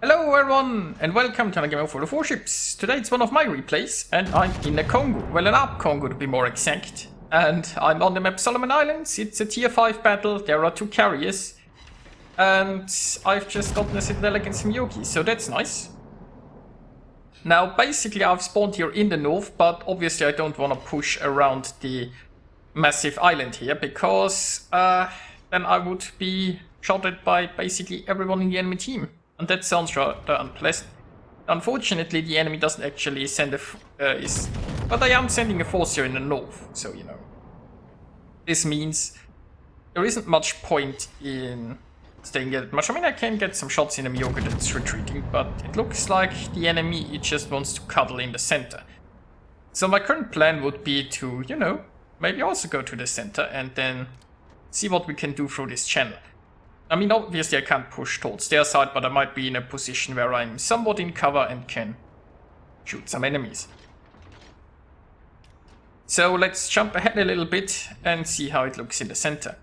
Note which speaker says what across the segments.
Speaker 1: Hello everyone, and welcome to another game of Warships. Today it's one of my replays, and I'm in a Kongo. Well, an ARP Kongo to be more exact. And I'm on the map Solomon Islands. It's a tier 5 battle, there are 2 carriers. And I've just gotten a Citadel against some Yogi, so that's nice. Now, basically I've spawned here in the north, but obviously I don't want to push around the massive island here, because then I would be shot at by basically everyone in the enemy team. And that sounds rather unpleasant. Unfortunately, the enemy doesn't actually send a but I am sending a force here in the north, so you know. This means there isn't much point in staying here that much. I mean, I can get some shots in the Myoga that's retreating, but it looks like the enemy just wants to cuddle in the center. So my current plan would be to, you know, maybe also go to the center and then see what we can do through this channel. I mean, obviously I can't push towards their side, but I might be in a position where I'm somewhat in cover and can shoot some enemies. So let's jump ahead a little bit and see how it looks in the center.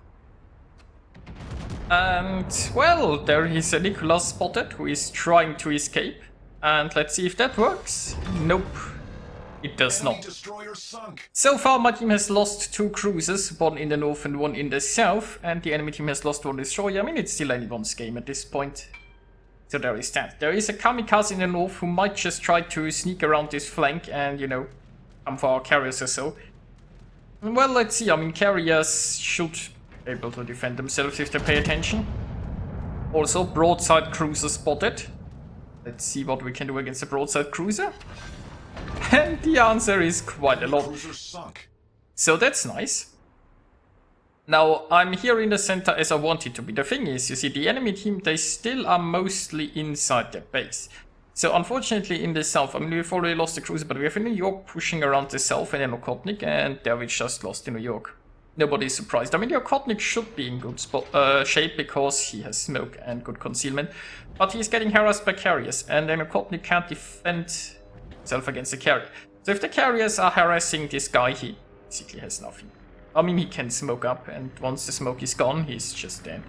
Speaker 1: And, well, there is a Nicholas spotted who is trying to escape. And let's see if that works. Nope, it does not. So far my team has lost 2 cruisers, one in the north and one in the south, and the enemy team has lost 1 destroyer. I mean, it's still anyone's game at this point. So there is that. There is a kamikaze in the north who might just try to sneak around this flank and, you know, come for our carriers or so. Well, let's see. I mean, carriers should be able to defend themselves if they pay attention. Also, broadside cruiser spotted. Let's see what we can do against a broadside cruiser. And the answer is quite a lot. So that's nice. Now, I'm here in the center as I wanted to be. The thing is, you see, the enemy team, they still are mostly inside their base. So unfortunately in the south, I mean, we've already lost the cruiser, but we have a New York pushing around the south and then Okhotnik, and there we just lost the New York. Nobody's surprised. I mean, the Okhotnik should be in good shape because he has smoke and good concealment, but he's getting harassed by carriers, and then Okhotnik can't defend himself against the carrier. So if the carriers are harassing this guy, he basically has nothing. I mean, he can smoke up, and once the smoke is gone, he's just dead.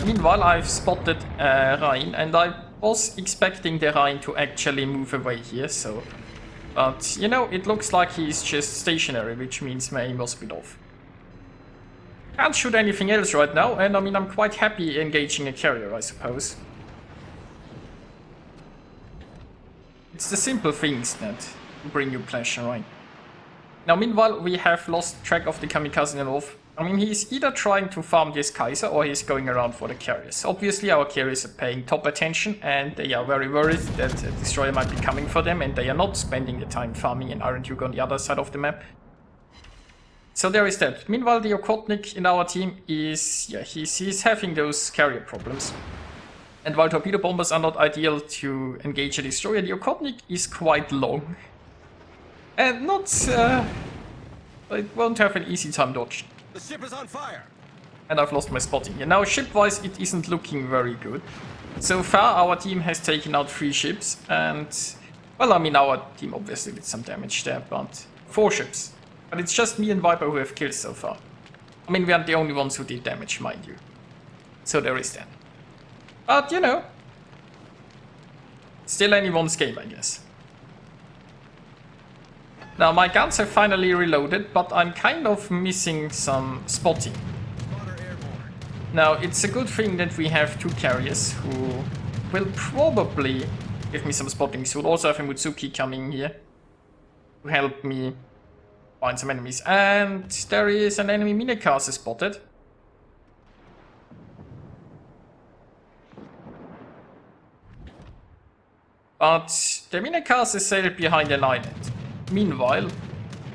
Speaker 1: Meanwhile, I've spotted Rhine, and I was expecting the Rhine to actually move away here, so... But, you know, it looks like he's just stationary, which means my aim was a bit off. Can't shoot anything else right now, and I mean, I'm quite happy engaging a carrier, I suppose. It's the simple things that bring you pleasure, right? Now, meanwhile, we have lost track of the kamikaze in the north. I mean, he's either trying to farm this Kaiser or he's going around for the carriers. Obviously, our carriers are paying top attention and they are very worried that a destroyer might be coming for them, and they are not spending the time farming an Iron Duke on the other side of the map. So there is that. Meanwhile, the Okhotnik in our team is, yeah, he's having those carrier problems. And while torpedo bombers are not ideal to engage a destroyer, the Okhotnik is quite long. And not, it won't have an easy time dodging.
Speaker 2: The ship is on fire.
Speaker 1: And I've lost my spotting here. Now, ship-wise, it isn't looking very good. So far, our team has taken out 3 ships, and... Well, I mean, our team obviously did some damage there, but... 4 ships. But it's just me and Viper who have killed so far. I mean, we aren't the only ones who did damage, mind you. So there is that. But, you know... Still anyone's game, I guess. Now, my guns have finally reloaded, but I'm kind of missing some spotting. Now, it's a good thing that we have 2 carriers who will probably give me some spotting soon. Also have a Mutsuki coming here to help me find some enemies. And there is an enemy minikaze spotted. But the minikaze sailed behind an island. Meanwhile,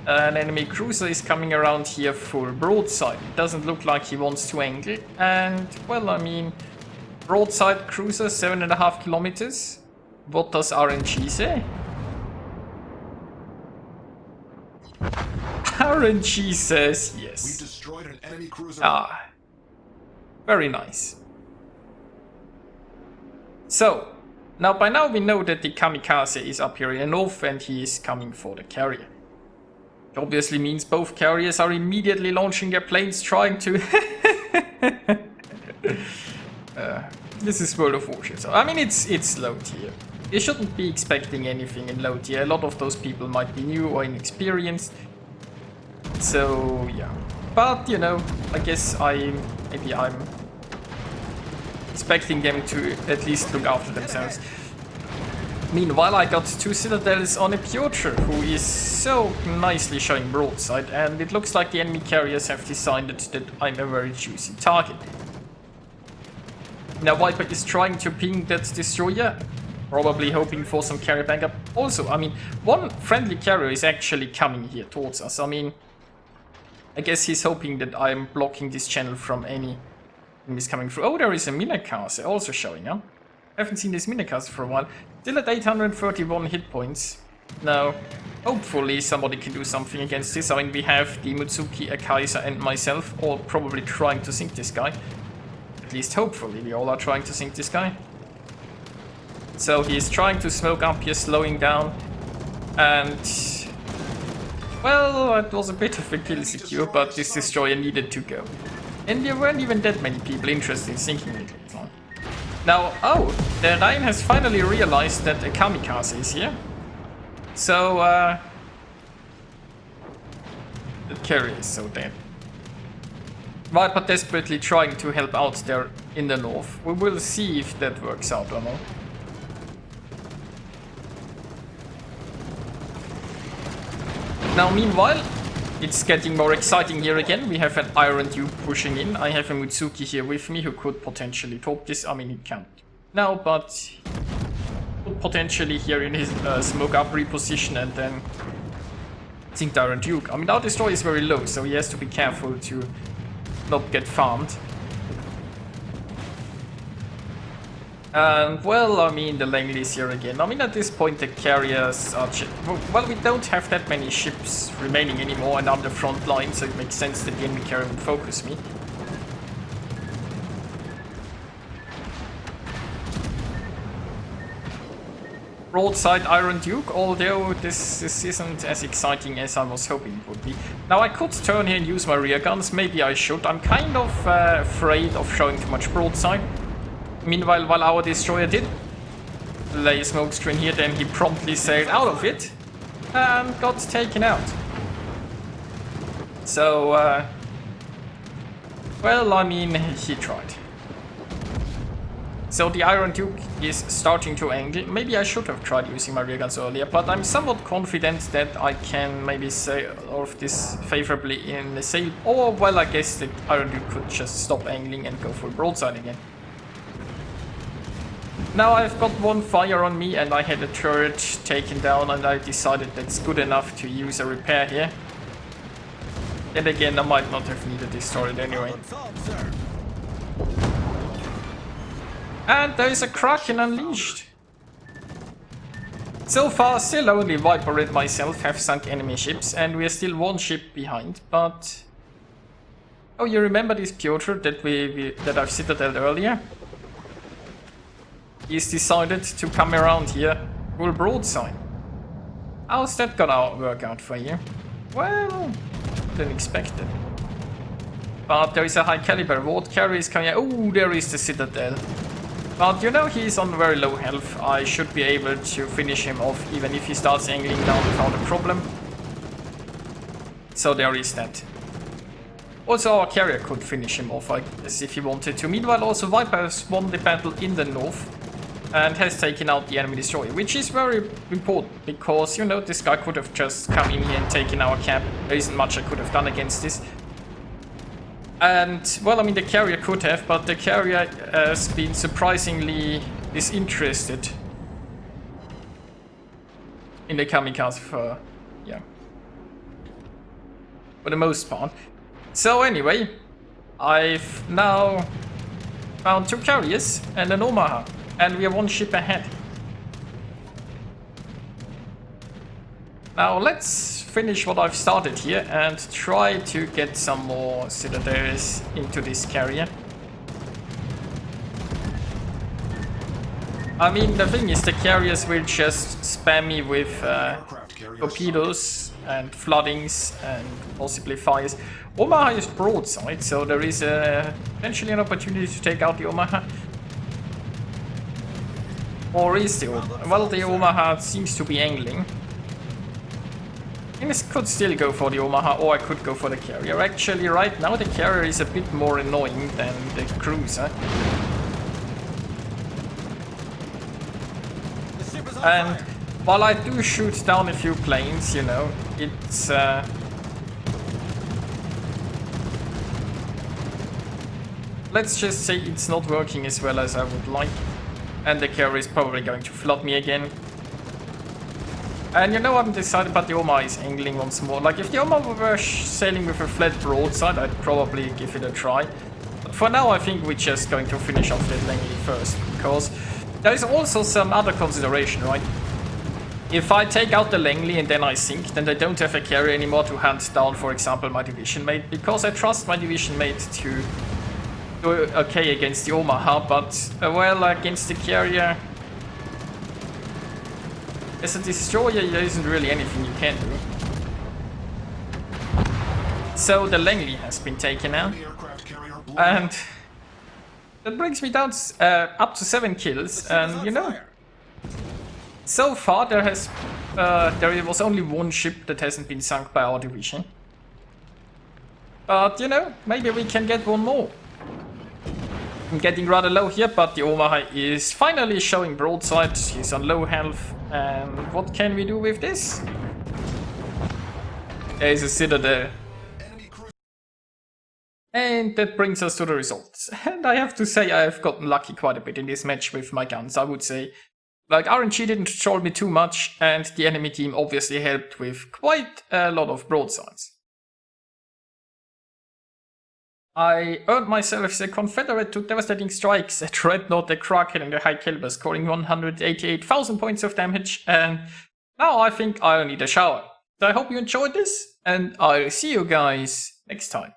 Speaker 1: an enemy cruiser is coming around here full broadside. It doesn't look like he wants to angle. And, well, I mean, broadside cruiser, 7.5 kilometers. What does RNG say? RNG says yes.
Speaker 2: We destroyed an enemy cruiser.
Speaker 1: Ah, very nice. So, now by now we know that the kamikaze is up here in the north and he is coming for the carrier. Which obviously means both carriers are immediately launching their planes trying to This is World of Warships. I mean, it's low tier. You shouldn't be expecting anything in low tier. A lot of those people might be new or inexperienced. So, yeah. But, you know, I guess maybe I'm expecting them to at least look after themselves. Meanwhile, I got 2 citadels on a Piotr, who is so nicely showing broadside, and it looks like the enemy carriers have decided that I'm a very juicy target. Now Viper is trying to ping that destroyer, probably hoping for some carrier backup. Also, I mean, one friendly carrier is actually coming here towards us. I mean, I guess he's hoping that I'm blocking this channel from any enemies coming through. Oh, there is a Minakaze also showing up. I haven't seen this Minakaze for a while. Still at 831 hit points. Now, hopefully somebody can do something against this. I mean, we have the Mutsuki, a Kaiser, and myself all probably trying to sink this guy. At least hopefully we all are trying to sink this guy. So he's trying to smoke up here, slowing down. And... well, it was a bit of a kill secure, but this destroyer needed to go. And there weren't even that many people interested in sinking it. Now, oh, the Rhine has finally realized that a kamikaze is here. So, the carrier is so dead. Viper desperately trying to help out there in the north. We will see if that works out or not. Now, meanwhile, it's getting more exciting here again. We have an Iron Duke pushing in. I have a Mutsuki here with me who could potentially top this. I mean, he can't now, but could potentially here in his smoke up reposition and then sink the Iron Duke. I mean, our destroyer is very low, so he has to be careful to not get farmed. And, well, I mean, the Langley's here again. I mean, at this point, the carriers are... well, we don't have that many ships remaining anymore, and I'm the front line, so it makes sense that the enemy carrier would focus me. Broadside Iron Duke, although this isn't as exciting as I was hoping it would be. Now, I could turn here and use my rear guns. Maybe I should. I'm kind of afraid of showing too much broadside. Meanwhile, while our destroyer did lay a smoke screen here, then he promptly sailed out of it and got taken out. So, well, I mean, he tried. So the Iron Duke is starting to angle. Maybe I should have tried using my rear guns earlier, but I'm somewhat confident that I can maybe sail off this favorably in the sail. Or, well, I guess the Iron Duke could just stop angling and go for broadside again. Now I've got one fire on me and I had a turret taken down, and I decided that's good enough to use a repair here. Then again, I might not have needed this turret anyway. And there is a Kraken unleashed. So far, still only Viper and myself have sunk enemy ships, and we are still one ship behind, but... oh, you remember this Piotr that I've citadeled earlier? He's decided to come around here, full broadside. How's that gonna work out for you? Well, didn't expect it. But there is a high caliber ward carrier is coming out. Oh, there is the citadel. But you know, he's on very low health. I should be able to finish him off even if he starts angling down without a problem. So there is that. Also, our carrier could finish him off, I guess, if he wanted to. Meanwhile, also Viper has won the battle in the north and has taken out the enemy destroyer, which is very important because, you know, this guy could have just come in here and taken our cap. There isn't much I could have done against this. And, well, I mean, the carrier could have, but the carrier has been surprisingly disinterested in the kamikaze for, yeah, for the most part. So anyway, I've now found 2 carriers and an Omaha, and we are 1 ship ahead. Now let's finish what I've started here and try to get some more citadels into this carrier. I mean, the thing is, the carriers will just spam me with torpedoes and floodings and possibly fires. Omaha is broadside, so there is potentially an opportunity to take out the Omaha. Or is the Omaha? Well, the Omaha seems to be angling. I could still go for the Omaha, or I could go for the carrier. Actually, right now the carrier is a bit more annoying than the cruiser. And while I do shoot down a few planes, you know, it's... let's just say it's not working as well as I would like. And the carrier is probably going to flood me again. And you know, I'm decided, but the Omaha is angling once more. Like, if the Omaha were sailing with a flat broadside, I'd probably give it a try. But for now, I think we're just going to finish off that Langley first, because there is also some other consideration, right? If I take out the Langley and then I sink, then I don't have a carrier anymore to hunt down, for example, my division mate, because I trust my division mate to do okay against the Omaha, but, well, against the carrier... As a destroyer, there isn't really anything you can do. So the Langley has been taken out. And that brings me down up to 7 kills. And you know, so far there was only one ship that hasn't been sunk by our division. But you know, maybe we can get one more. I'm getting rather low here, but the Omaha is finally showing broadside. He's on low health. And what can we do with this? There is a citadel. And that brings us to the results. And I have to say, I have gotten lucky quite a bit in this match with my guns, I would say. Like, RNG didn't troll me too much, and the enemy team obviously helped with quite a lot of broadsides. I earned myself as a Confederate to devastating strikes at Dreadnought, the Kraken, and the High Caliber, scoring 188,000 points of damage, and now I think I'll need a shower. So I hope you enjoyed this, and I'll see you guys next time.